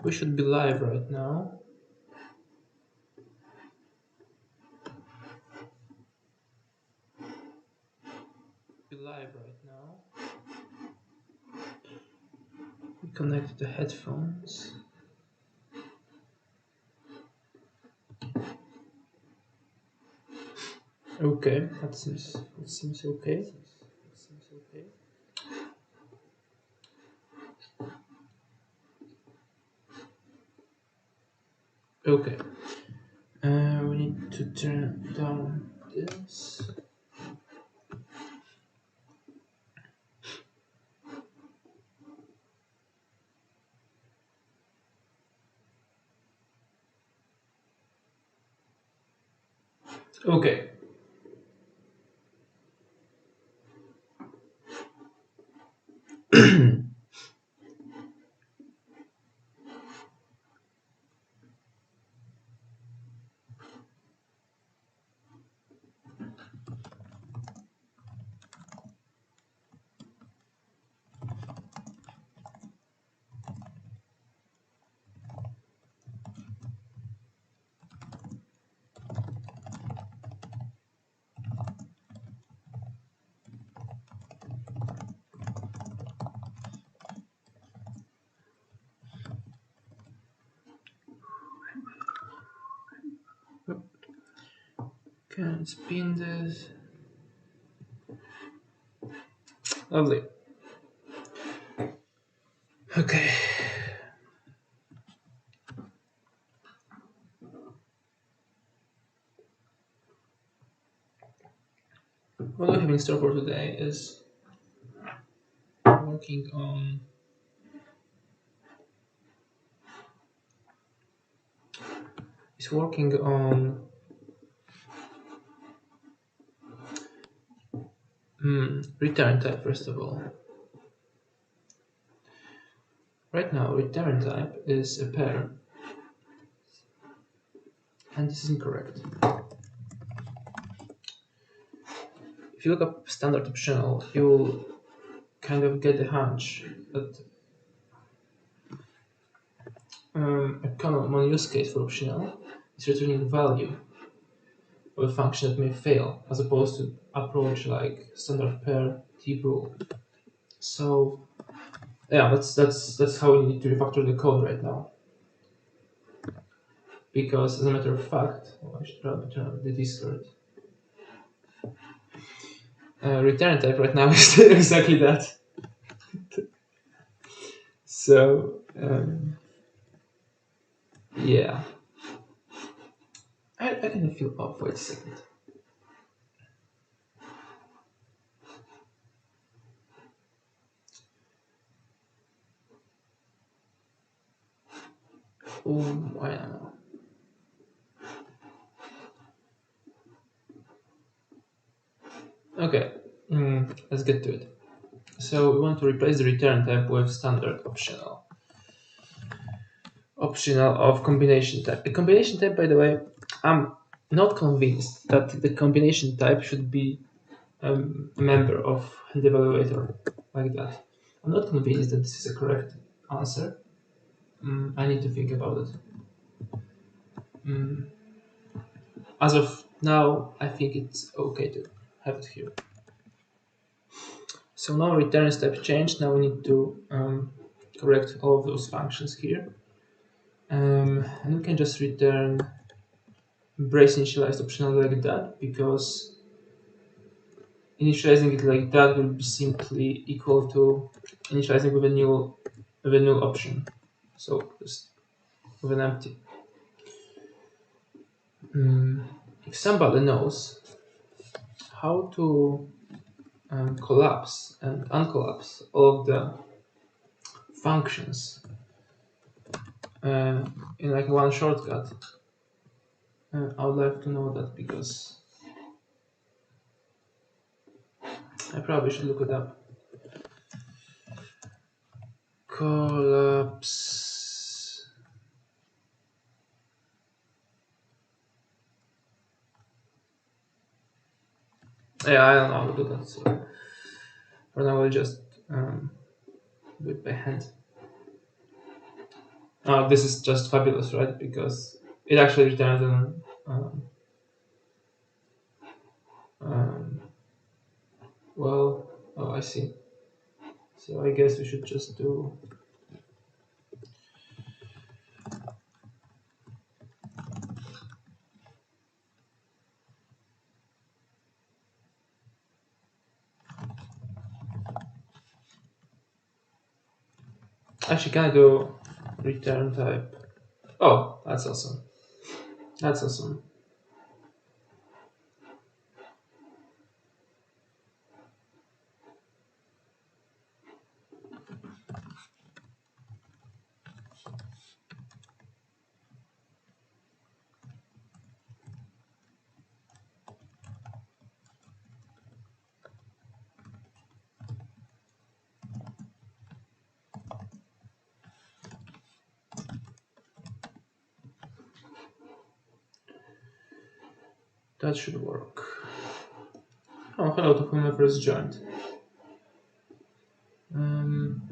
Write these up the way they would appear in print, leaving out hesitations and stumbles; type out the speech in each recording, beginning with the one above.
We should be live right now. We connect the headphones. Okay, that seems okay. Okay. We need to turn down this. Okay. Can spin this. Lovely. Okay. What we have in store for today is working on return type first of all. Right now, return type is a pair, and this is incorrect. If you look up standard optional, you'll kind of get a hunch that a common use case for optional is returning value of a function that may fail, as opposed to approach like standard pair deep rule. So yeah, that's how we need to refactor the code right now. Because as a matter of fact, I should probably turn on the Discord. Return type right now is exactly that. So yeah, I kind of feel off. Wait a second. Oh, I don't know. Okay, let's get to it. So we want to replace the return type with standard optional. Optional of combination type. The combination type, by the way, I'm not convinced that the combination type should be a member of the evaluator like that. I'm not convinced that this is a correct answer. I need to think about it. As of now, I think it's okay to have it here. So now return step changed. Now we need to correct all of those functions here. And we can just return brace initialized optional like that, because initializing it like that will be simply equal to initializing with a new option. So just with an empty. If somebody knows how to collapse and uncollapse all of the functions in like one shortcut, I would like to know that, because I probably should look it up. Collapse. Yeah, I don't know how to do that. So for now, I'll just do it by hand. Now this is just fabulous, right? Because it actually returns an um, well, oh, I see. So I guess we should just do. Actually, can I do return type? Oh, that's awesome. That's awesome. That should work. Oh, hello to whomever is joined. Um,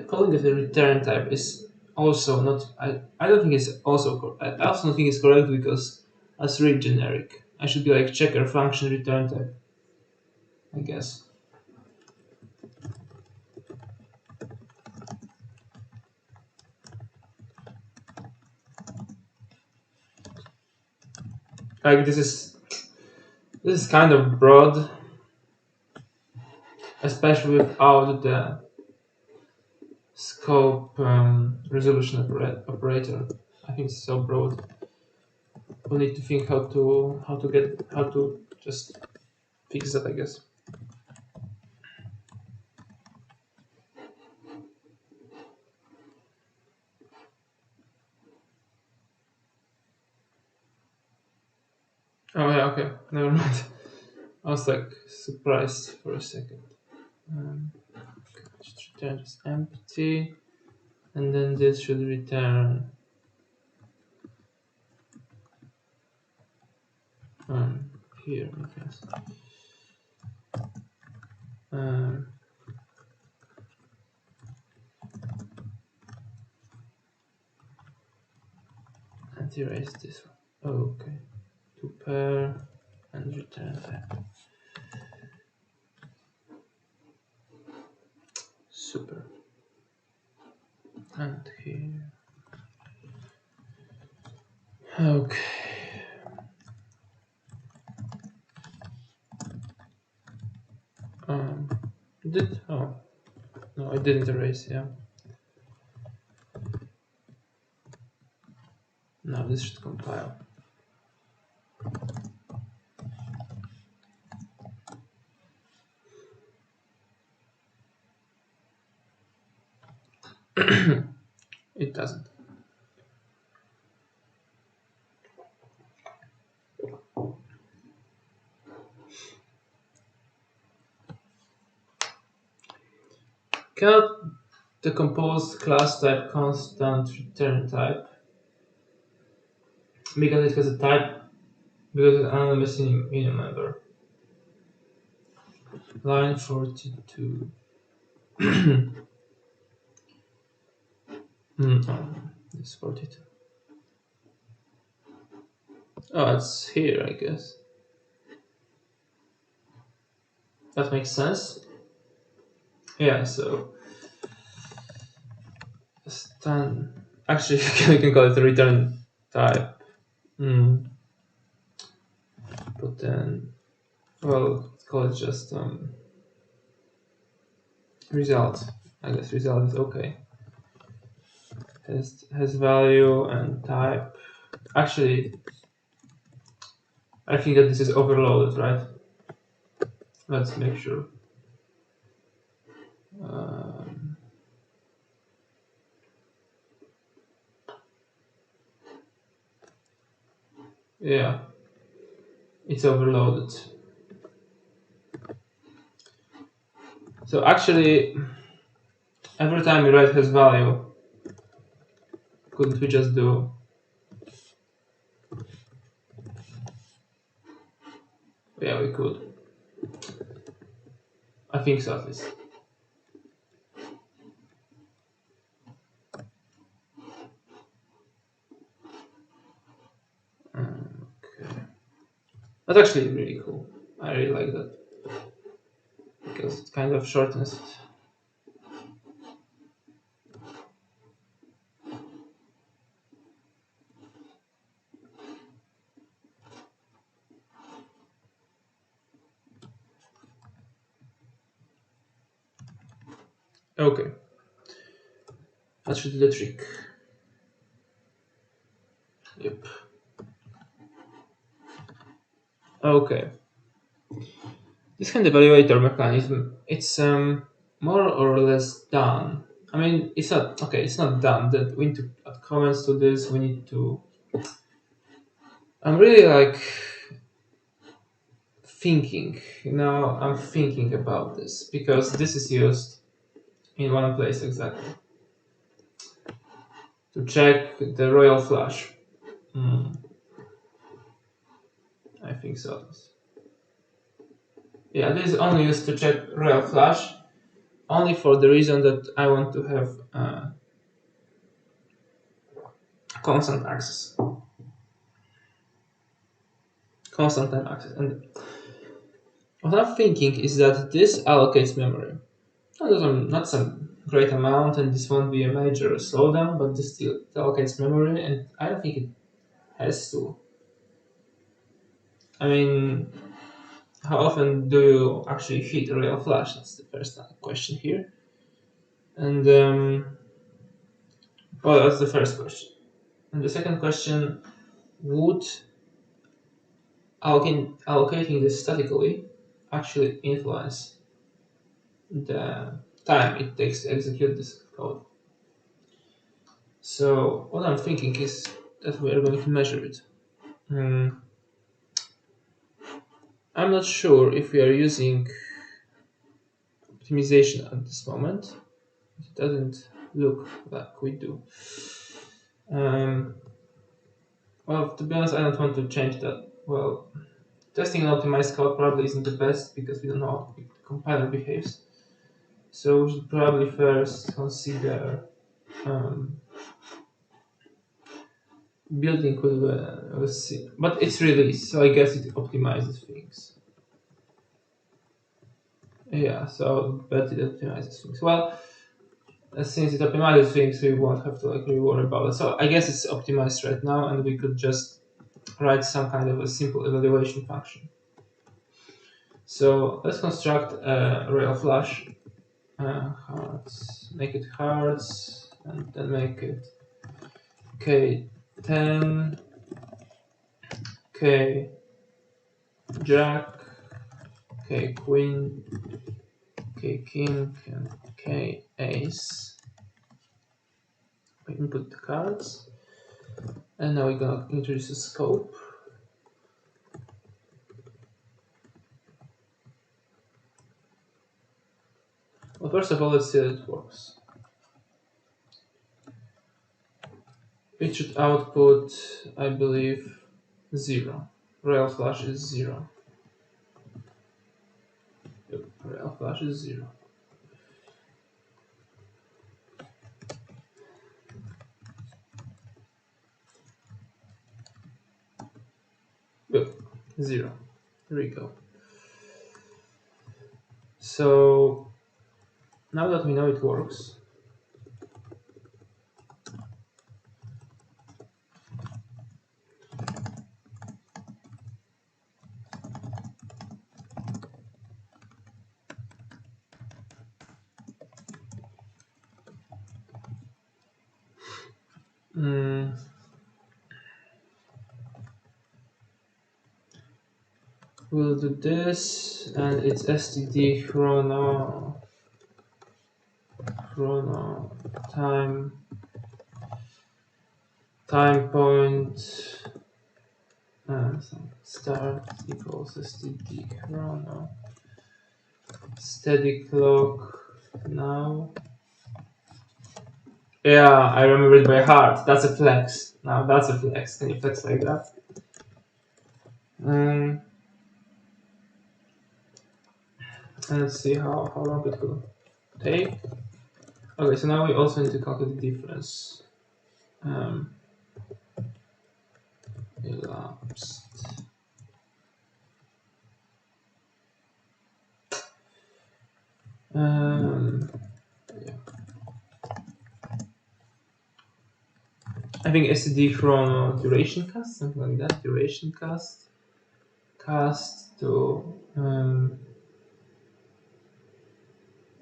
calling it a return type is also not. I don't think it's also. I also don't think it's correct because that's really generic. I should be like checker function return type. I guess. Like this is kind of broad, especially without the scope resolution operator. I think it's so broad. We need to think how to just fix that. I guess. Oh yeah, okay, never mind. I was like surprised for a second. Just return is empty, and then this should return here, I guess. Um, and erase this one. Oh, okay. To pair and return that. Super. And here. Okay. Um, oh no, I didn't erase. Yeah. Now this should compile. It doesn't. Cannot decompose class type constant return type because it has a type because it's anonymous in member. Line 42. Oh, it's 42. Oh, it's here, I guess. That makes sense. Yeah, so actually we can call it a return type. But then well let's call it just result. I guess result is okay. Has value and type. Actually I think that this is overloaded, right? Let's make sure. Um, Yeah, it's overloaded. So actually, every time we write has value, couldn't we just do? Yeah, we could. I think so at least. Okay. That's actually really cool. I really like that because it kind of shortens it. Okay, that should do the trick. Yep. Okay. This kind of evaluator mechanism, it's more or less done. I mean, it's not okay. It's not done. That we need to add comments to this. We need to. I'm really like thinking. I'm thinking about this because this is used in one place exactly to check the royal flush. Hmm, I think so. Yeah, this is only used to check royal flush, only for the reason that I want to have constant access, constant time access. And what I'm thinking is that this allocates memory. Not some great amount, and this won't be a major slowdown, but this still allocates memory, and I don't think it has to. I mean, how often do you actually hit a real flash? That's the first question here. And well, that's the first question. And the second question: would allocating this statically actually influence the time it takes to execute this code? So what I'm thinking is that we are going to measure it. Hmm, I'm not sure if we are using optimization at this moment. It doesn't look like we do. Um, well, to be honest, I don't want to change that. Well, testing an optimized code probably isn't the best because we don't know how the compiler behaves. So we should probably first consider um, building with C. But it's released, so I guess it optimizes things. Yeah, so but it optimizes things. Well, since it optimizes things, we won't have to like really worry about it. So I guess it's optimized right now, and we could just write some kind of a simple evaluation function. So let's construct a array of flash. Hearts, make it hearts, and then make it k10, k jack, k queen, k king, and k ace. We input the cards, and now we're gonna introduce a scope. Well, first of all, let's see that it works. It should output, I believe, 0. Real flash is 0. Yep, real flash is 0. Yep, 0. Here we go. So now that we know it works, we'll do this, and it's std chrono time point So start equals std chrono steady clock now. Yeah, I remember it by heart. That's a flex. Now that's a flex. Can you flex like that? And let's see how long it will take. Okay, so now we also need to calculate the difference. Elapsed. Yeah. I think STD from duration cast, something like that. Duration cast to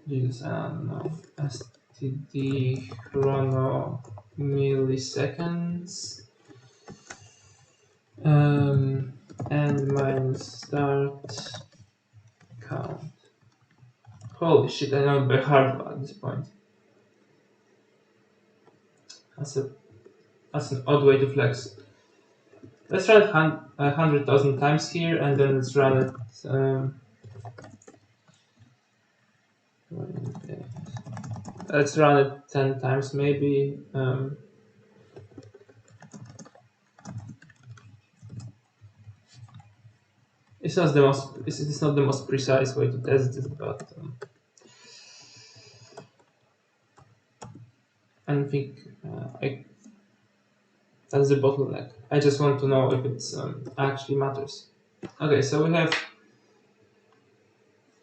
use STD chrono milliseconds and minus start count. Holy shit! I know it by heart at this point. That's an odd way to flex. Let's try it 100,000 times here, and then let's run it. Let's run it 10 times, maybe. It's not the most. It's not the most precise way to test it, but I think that's the bottleneck. I just want to know if it actually matters. Okay, so we have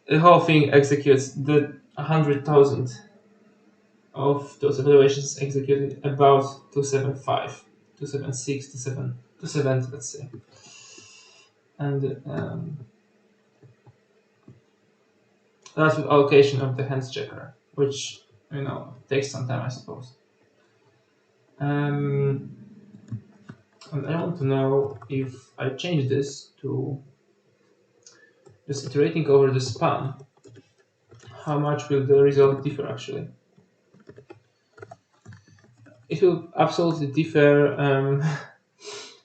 the whole thing executes the 100,000 of those evaluations executed about 275, 276, 270, let's say. And that's with allocation of the hands checker, which takes some time, I suppose. And I want to know if I change this to just iterating over the span, how much will the result differ actually? It will absolutely differ.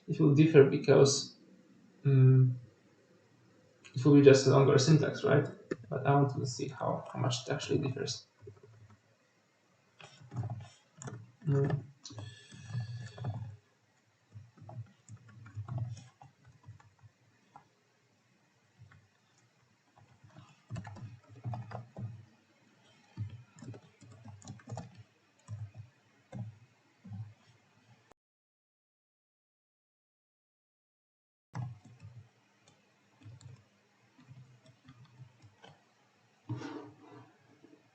It will differ because it will be just a longer syntax, right? But I want to see how much it actually differs.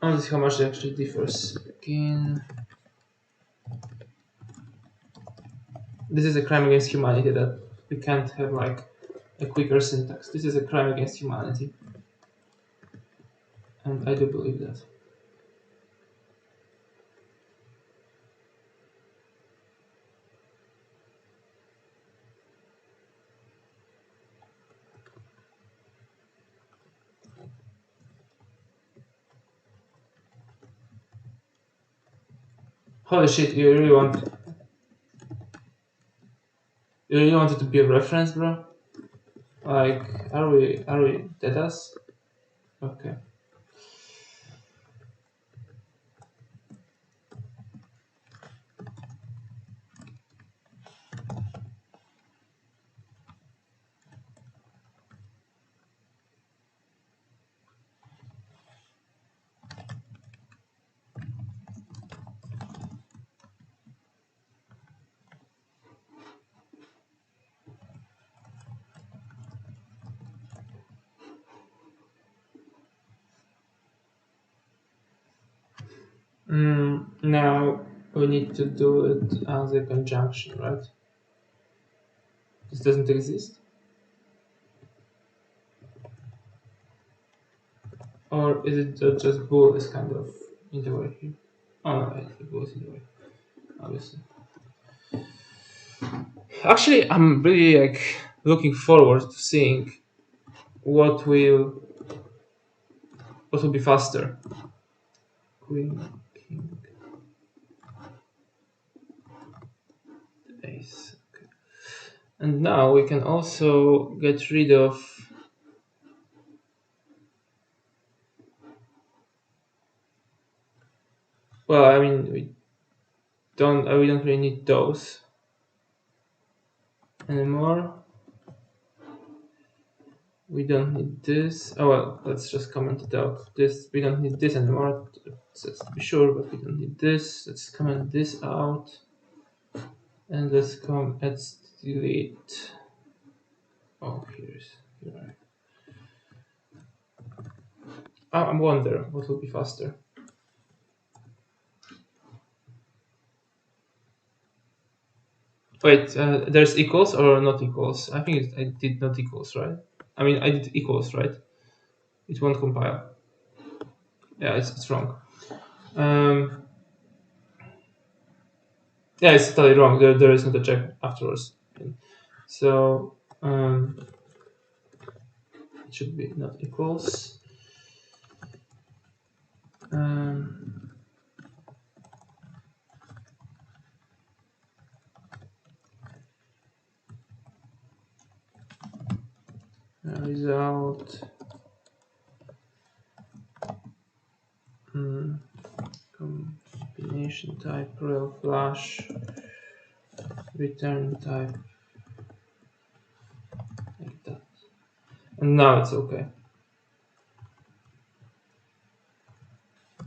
I want to see how much it actually differs. Again, this is a crime against humanity that we can't have like a quicker syntax. This is a crime against humanity, and I do believe that. Holy shit! You really want it to be a reference, bro? Like, are we dead us? Okay. Now we need to do it as a conjunction, right? This doesn't exist. Or is it just bool is kind of in the way here? Oh no, it bool is in the way, obviously. Actually, I'm really like looking forward to seeing what will be faster. Queen, king, ace. Okay. And now we can also get rid of well, I mean we don't really need those anymore. We don't need this. Oh well, let's just comment it out. This we don't need this anymore. Let's be sure, but we don't need this. Let's comment this out, and let's come at delete. Oh, here. I wonder what will be faster. Wait, there's equals or not equals? I think I did not equals, right? I mean, I did equals, right? It won't compile. Yeah, it's wrong. Um, yeah, it's totally wrong. There isn't a check afterwards. So it should be not equals. Um, result combination type rel flash return type like that. And now it's okay.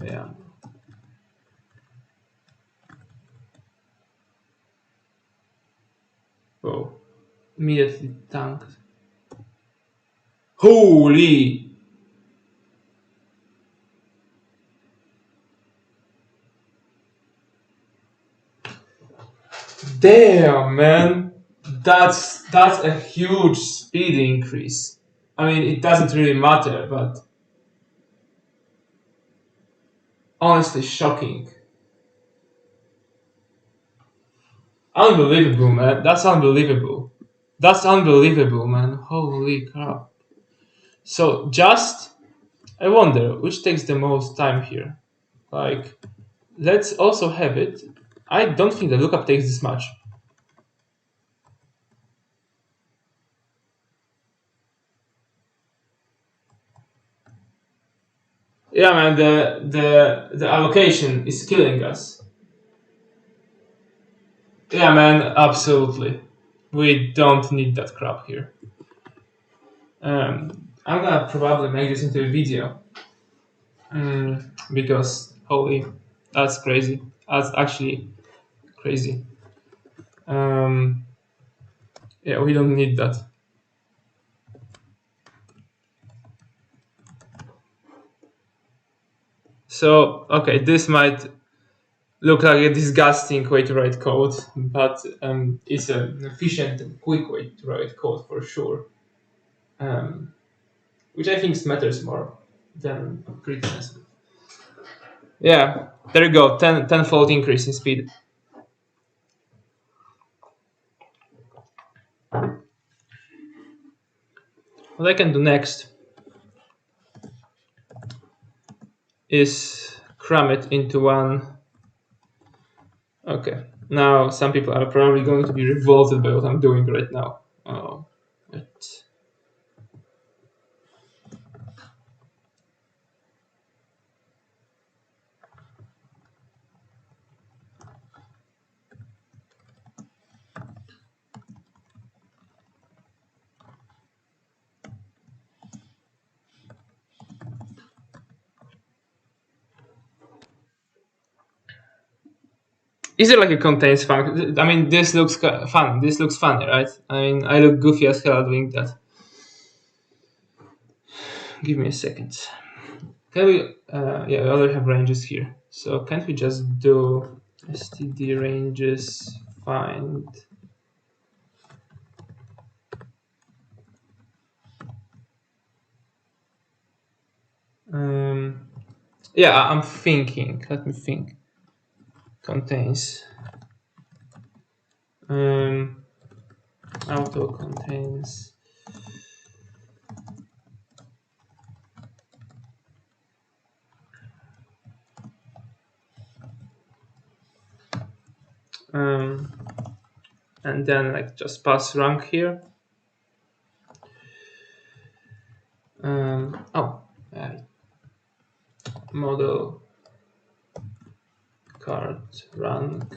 Yeah. Oh, immediately tanked. Holy! Damn, man. That's a huge speed increase. I mean, it doesn't really matter, but honestly, shocking. Unbelievable, man. That's unbelievable. That's unbelievable, man. Holy crap. So, just, I wonder, which takes the most time here? Like, let's also have it. I don't think the lookup takes this much. Yeah, man, the allocation is killing us. Yeah, man, absolutely. We don't need that crap here. I'm gonna probably make this into a video because holy, that's crazy. That's actually crazy. Um, yeah, we don't need that. So okay, this might look like a disgusting way to write code, but it's an efficient and quick way to write code for sure. Which I think matters more than prettiness. Yeah, there you go, 10-fold increase in speed. What I can do next is cram it into one. Okay, now some people are probably going to be revolted by what I'm doing right now. Oh, it. Is it like a contains function? I mean, this looks fun. This looks funny, right? I mean, I look goofy as hell doing that. Give me a second. Can we? Yeah, we already have ranges here. So can't we just do std ranges find? Yeah, I'm thinking. Let me think. Contains. Auto contains. Um, and then like just pass rank here. Oh, model card rank.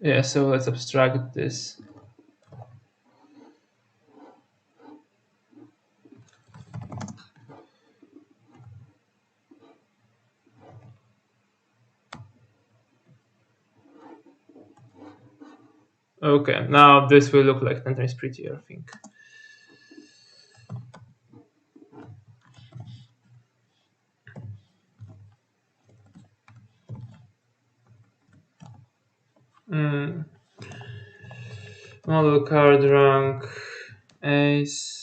Yeah, so let's abstract this. Okay, now this will look like 10 times prettier, I think. Model card rank ace.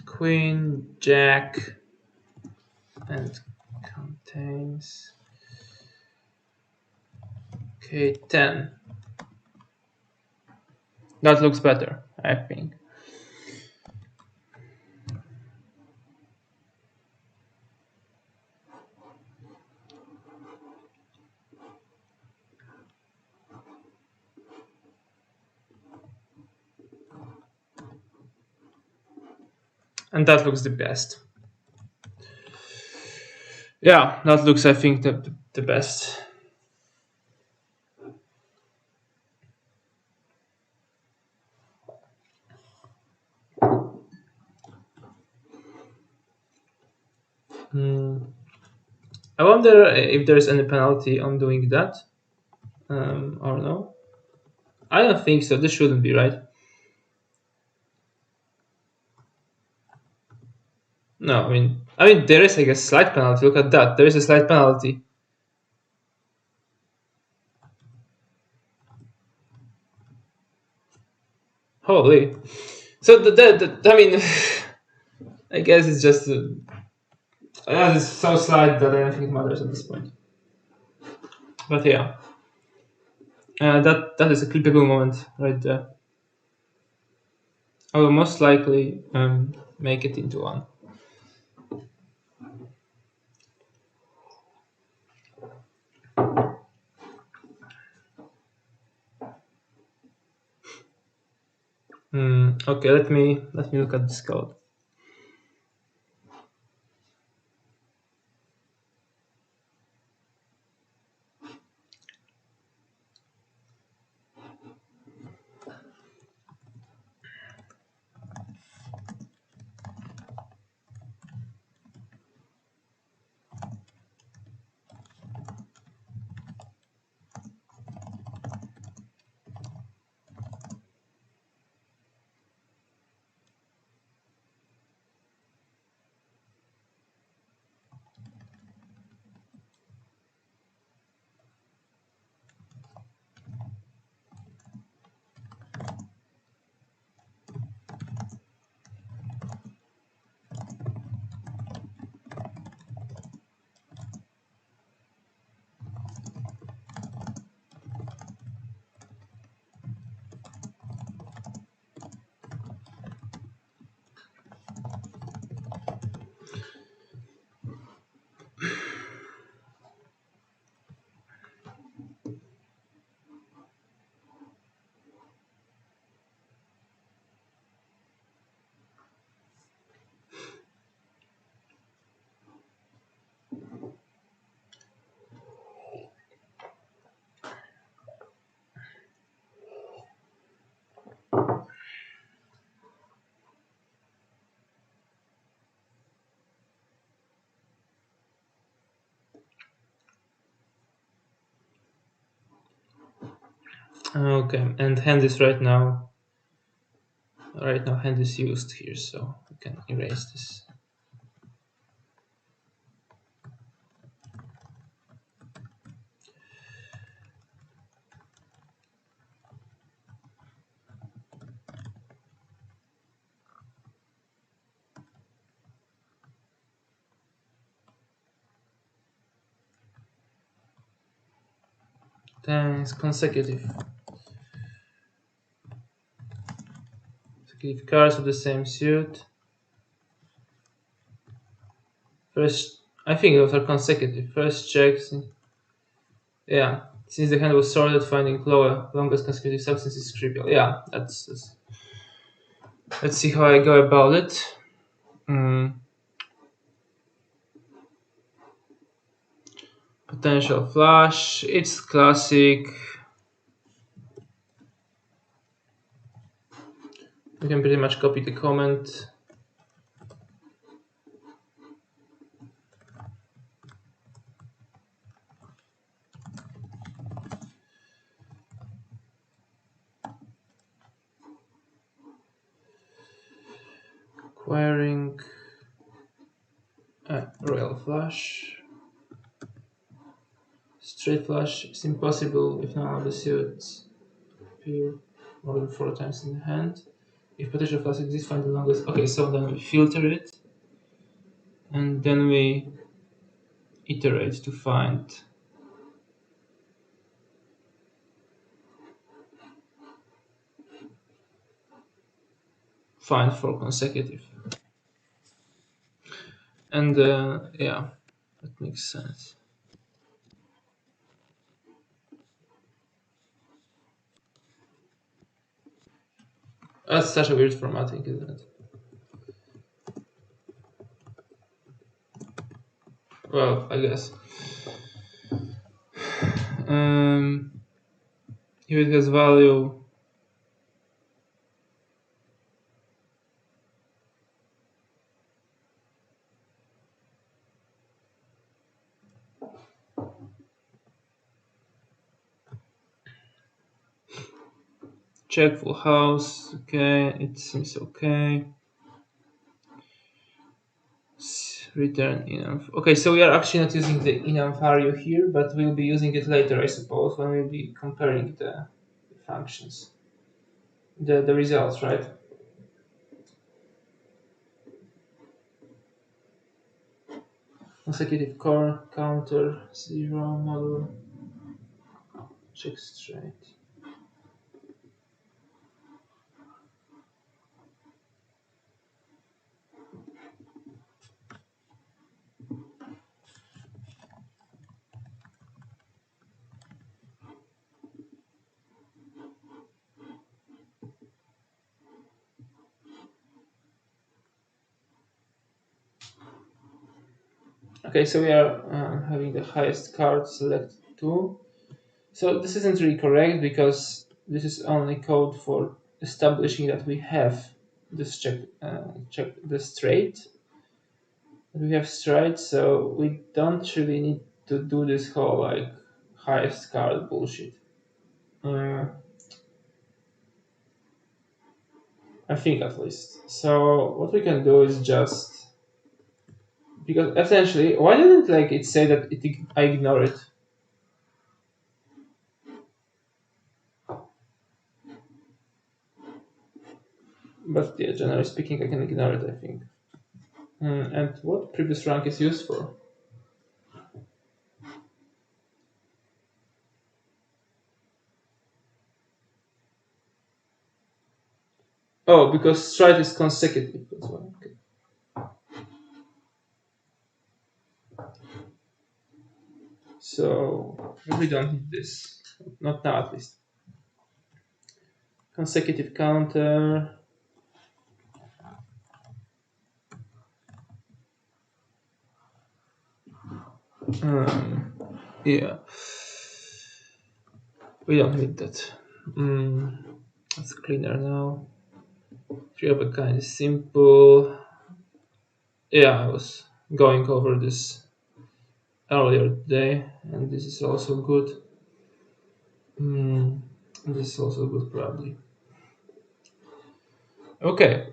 Queen, jack, and contains K10. That looks better, I think. And that looks the best. Yeah, that looks, I think, the best. I wonder if there's any penalty on doing that, or no. I don't think so. This shouldn't be, right? No, I mean, there is like a slight penalty. Look at that. There is a slight penalty. Holy. So I mean, I guess it's just it's so slight that I don't think it matters at this point. But yeah, that is a clippable moment right there. I will most likely make it into one. Okay, let me look at this code. Okay, and hand is right now hand is used here, so we can erase this. Then it's consecutive cards of the same suit. First, I think those are consecutive. First checks. Yeah, since the hand was sorted, finding longest consecutive substance is trivial. Yeah, that's. Let's see how I go about it. Mm, Potential flash. It's classic. We can pretty much copy the comment. Acquiring royal flush. Straight flush is impossible if none of the suits appear more than 4 times in the hand. If potential flush exists, find the longest. Okay, so then we filter it, and then we iterate to find for consecutive. And yeah, that makes sense. That's such a weird formatting, isn't it? Well, I guess. Um, if it has value, check full house. Okay, it seems okay. Return enum. Okay, so we are actually not using the enum value here, but we'll be using it later, I suppose, when we'll be comparing the functions, the results, right? Consecutive core counter 0 model check straight. Okay, so we are having the highest card select 2. So this isn't really correct because this is only code for establishing that we have this check the straight. We have straight, so we don't really need to do this whole like highest card bullshit. Uh, I think at least. So what we can do is just because essentially, why didn't like it say that I ignore it? But yeah, generally speaking, I can ignore it. I think. And what previous rank is used for? Oh, because stride is consecutive. That's why. Okay. So we don't need this. Not now, at least. Consecutive counter. Um, yeah, we don't need that. Mm, that's cleaner now. Three of a kind is simple. Yeah, I was going over this earlier today, and this is also good. Mm, And this is also good, probably. Okay.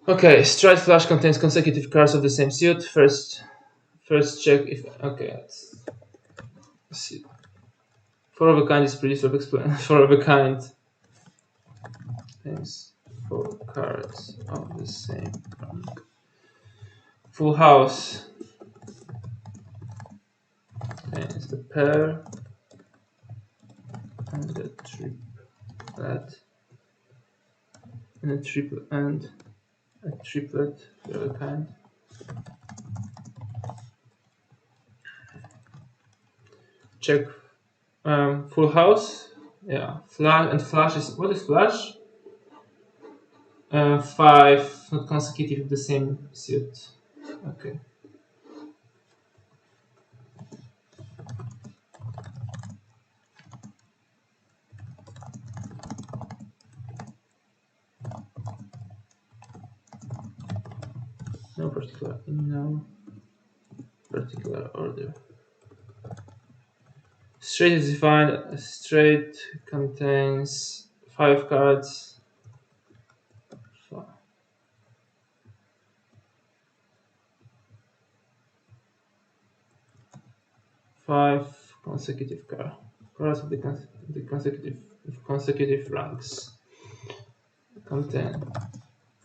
Okay, stride flash contains consecutive cards of the same suit. First check if okay. Let's see. Four of a kind is pretty self-explanatory. Four of a kind contains four cards of the same rank. Full house contains the pair and the triplet and a triplet of a kind. Check full house. Yeah, flash and flash is what is flash? Five not consecutive of the same suit. Okay. No particular order. Straight is defined. Straight contains five cards. Five consecutive cards of the consecutive ranks contain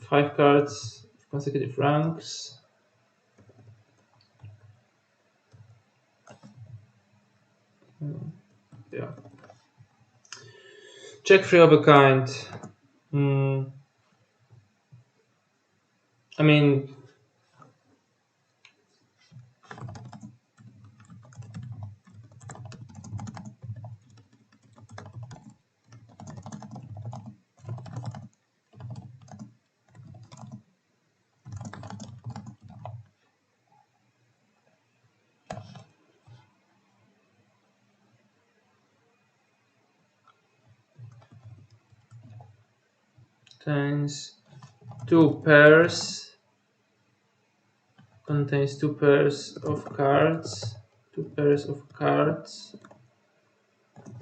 five cards of consecutive ranks. Yeah. Check three of a kind. I mean, contains two pairs of cards,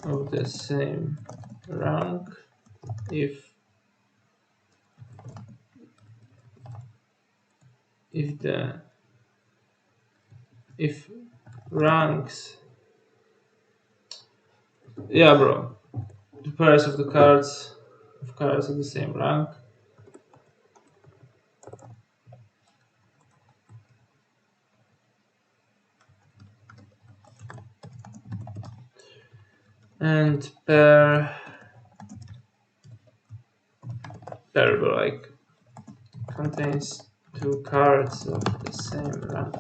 of the same rank if ranks, yeah, bro, two pairs of the cards of the same rank and bro, like contains two cards of the same rank,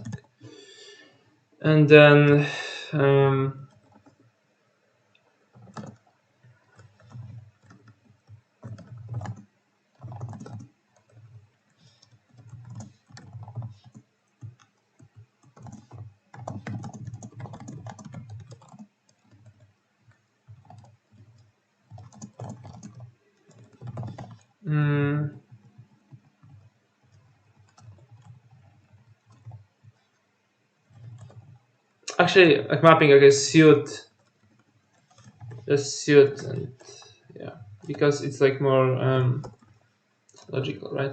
and then actually like mapping like a suit, and yeah, because it's like more logical, right?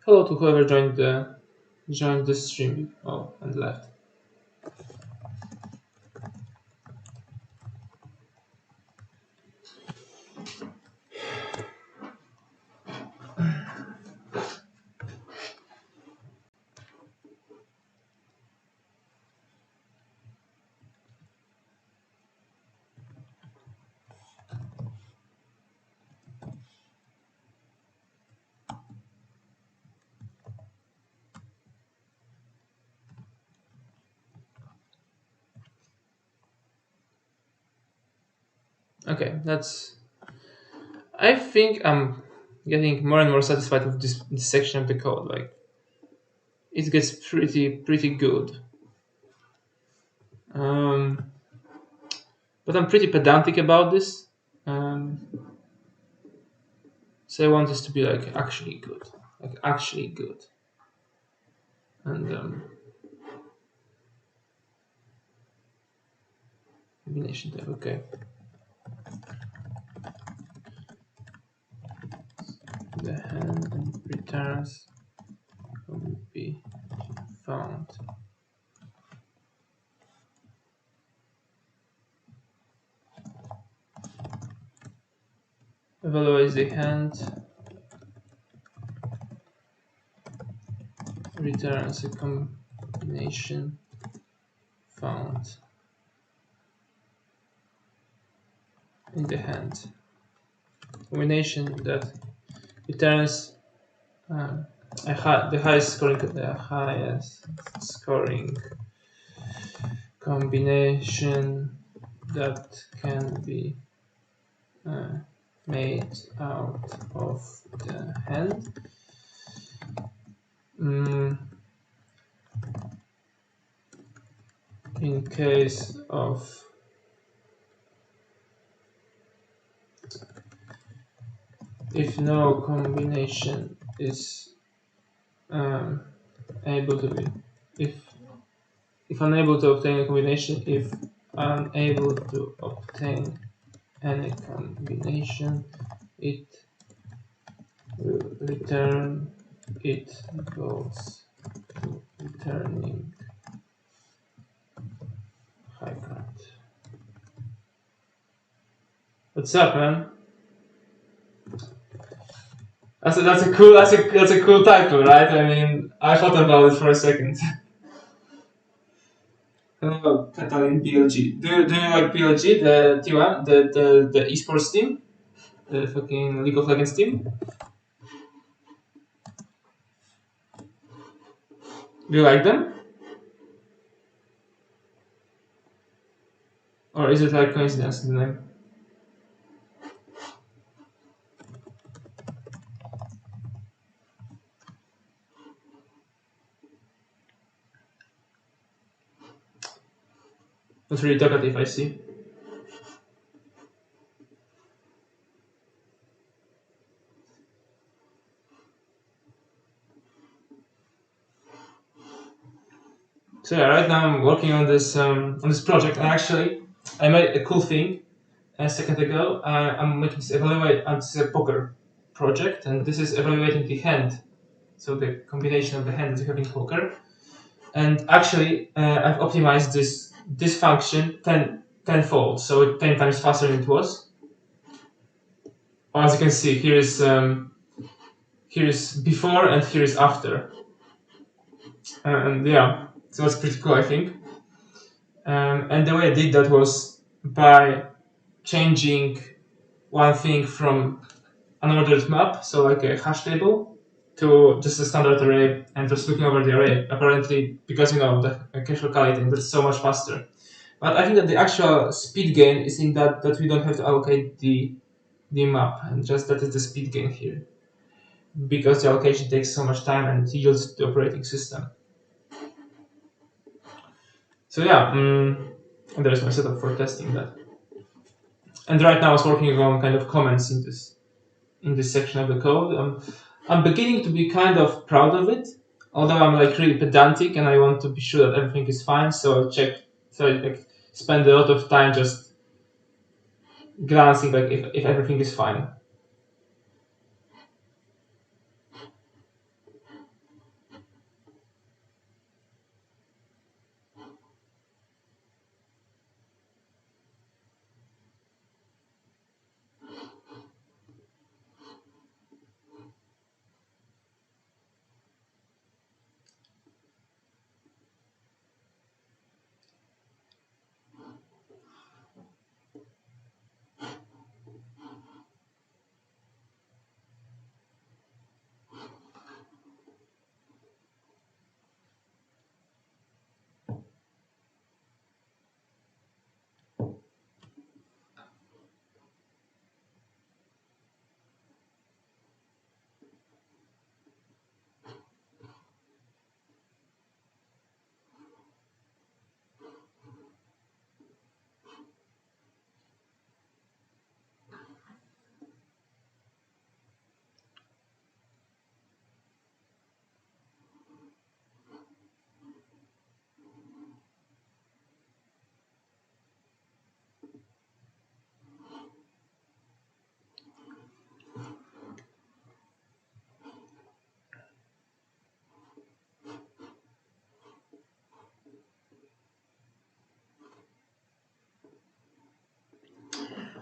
Hello to whoever joined the stream. Oh, and left. Okay, I think I'm getting more and more satisfied with this section of the code. Like, it gets pretty good. But I'm pretty pedantic about this. So I want this to be like actually good. and combination type. Okay. The hand returns can be found. Evaluate the hand, returns a combination found in the hand. Combination that returns the highest scoring combination that can be made out of the hand. In case of if no combination is able to be if unable to obtain a combination, if unable to obtain any combination, it will return it goes to returning high count. What's up, man? That's a cool typo, right? I mean, I thought about it for a second. Petal in PLG. Do you like PLG, the T1, the esports team, the fucking League of Legends team? Do you like them? Or is it like coincidence in the name? Not really talkative, I see. So yeah, right now I'm working on this project, and actually I made a cool thing a second ago. I'm making this evaluate, and this is a poker project, and this is evaluating the hand, so the combination of the hand that you have in poker. And actually, I've optimized this function tenfold, so it's 10 times faster than it was. As you can see, here is before and here is after, and yeah, so that's pretty cool, I think. And the way I did that was by changing one thing from an ordered map, so like a hash table, to just a standard array and just looking over the array. Apparently, because the cache locality, that's so much faster. But I think that the actual speed gain is in that we don't have to allocate the map, and just that is the speed gain here, because the allocation takes so much time and yields the operating system. So yeah, and there's my setup for testing that. And right now I was working on kind of comments in this section of the code. I'm beginning to be kind of proud of it, although I'm like really pedantic and I want to be sure that everything is fine. So I like spend a lot of time just glancing like if everything is fine.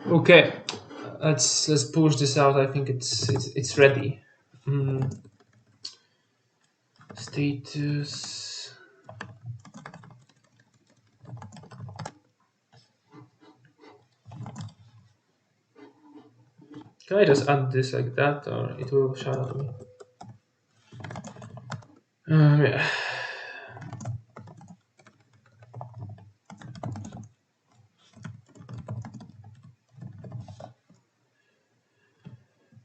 Okay, let's push this out. I think it's ready. Status. Can I just add this like that, or it will shout at me? Yeah.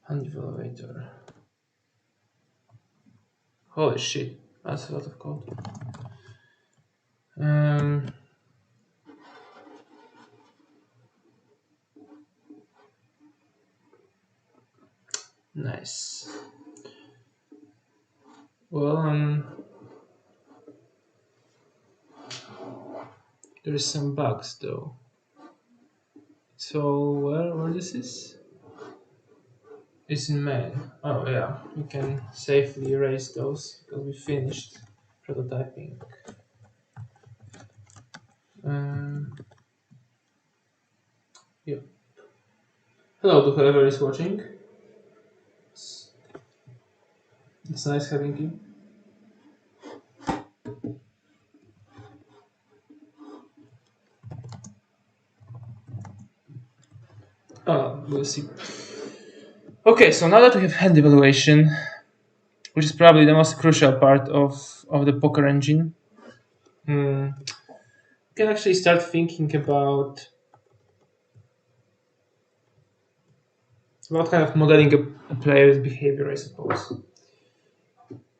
And evaluator. Holy shit, that's a lot of code. Nice. Well, there is some bugs though. So where this is? It's in main. Oh yeah, we can safely erase those because we finished prototyping. Yeah. Hello to whoever is watching. It's nice having you. We'll see. Okay, so now that we have hand evaluation, which is probably the most crucial part of the poker engine, we can actually start thinking about kind of modeling a player's behavior, I suppose.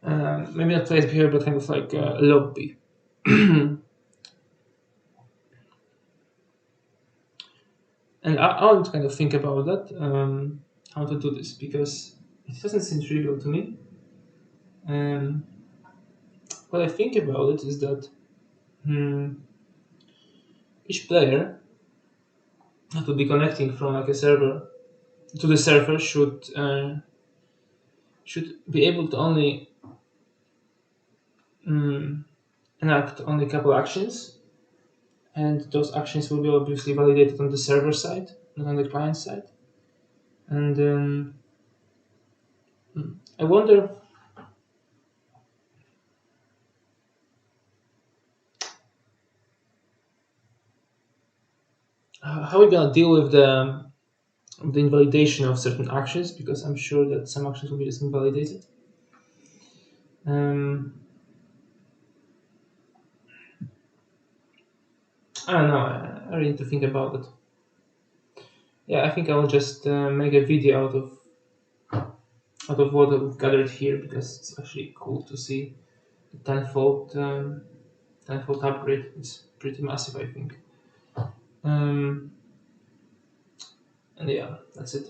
Maybe not player's behavior, but kind of like a lobby. And I want to kind of think about that, how to do this, because it doesn't seem trivial to me. Um, what I think about it is that each player that will be connecting from like a server to the server should be able to only enact only a couple actions, and those actions will be obviously validated on the server side, not on the client side. And I wonder how we're gonna deal with the invalidation of certain actions, because I'm sure that some actions will be just invalidated. Um, I don't know. I really need to think about it. Yeah, I think I will just make a video out of what I've gathered here, because it's actually cool to see the tenfold upgrade. It's pretty massive, I think. Um, and yeah, that's it.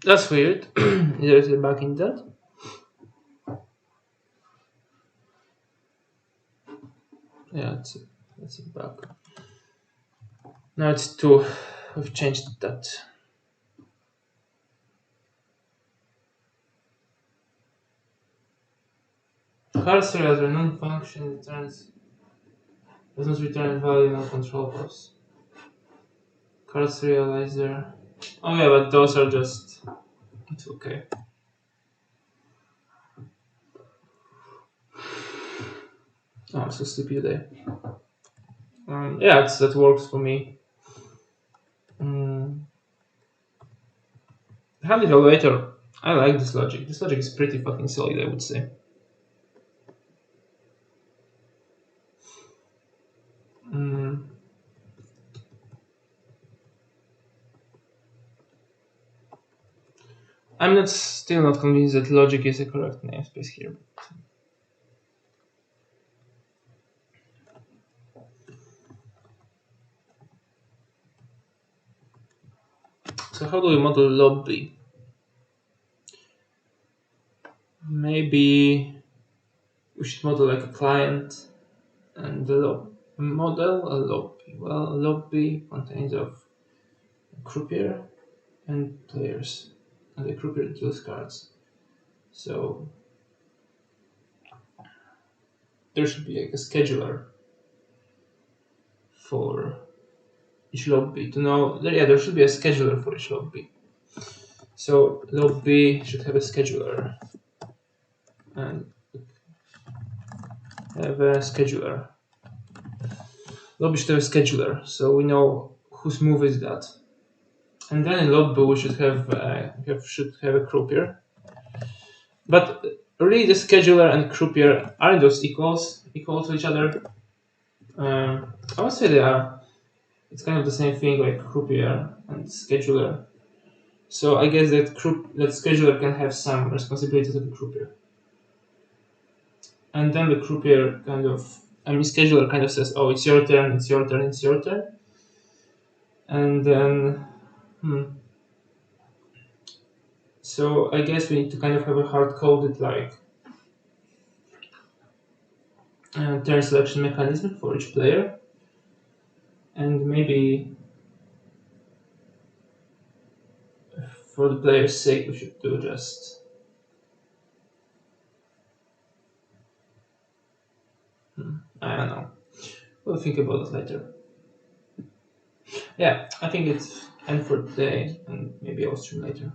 That's weird. There's a bug in that. Yeah, that's a bug. Now it's two. We've changed that. Cursor as a non-function does not return value in control paths. Cursor realizer. Oh yeah, but those are just. It's okay. Oh, I'm so sleepy today. Yeah, that works for me. Hand evaluator. I like this logic. This logic is pretty fucking solid, I would say. I'm not still not convinced that logic is the correct namespace here. So how do we model lobby? Maybe we should model like a client and the model a lobby. Well, a lobby contains of croupier and players, and the croupier deals cards. So there should be like a scheduler for each lobby to know. Yeah, there should be a scheduler for each lobby. So lobby should have a scheduler and have a scheduler. Lobby should have a scheduler, so we know whose move is that. And then in lobby we should have a croupier. But really, the scheduler and croupier aren't those equal to each other? I would say they are. It's kind of the same thing like croupier and scheduler. So I guess that scheduler can have some responsibilities of the croupier. And then the croupier scheduler kind of says, oh, it's your turn, it's your turn, it's your turn. And then, so I guess we need to kind of have a hard-coded like turn selection mechanism for each player. And maybe for the player's sake, we should do just I don't know. We'll think about it later. Yeah, I think it's end for today, and maybe I'll stream later.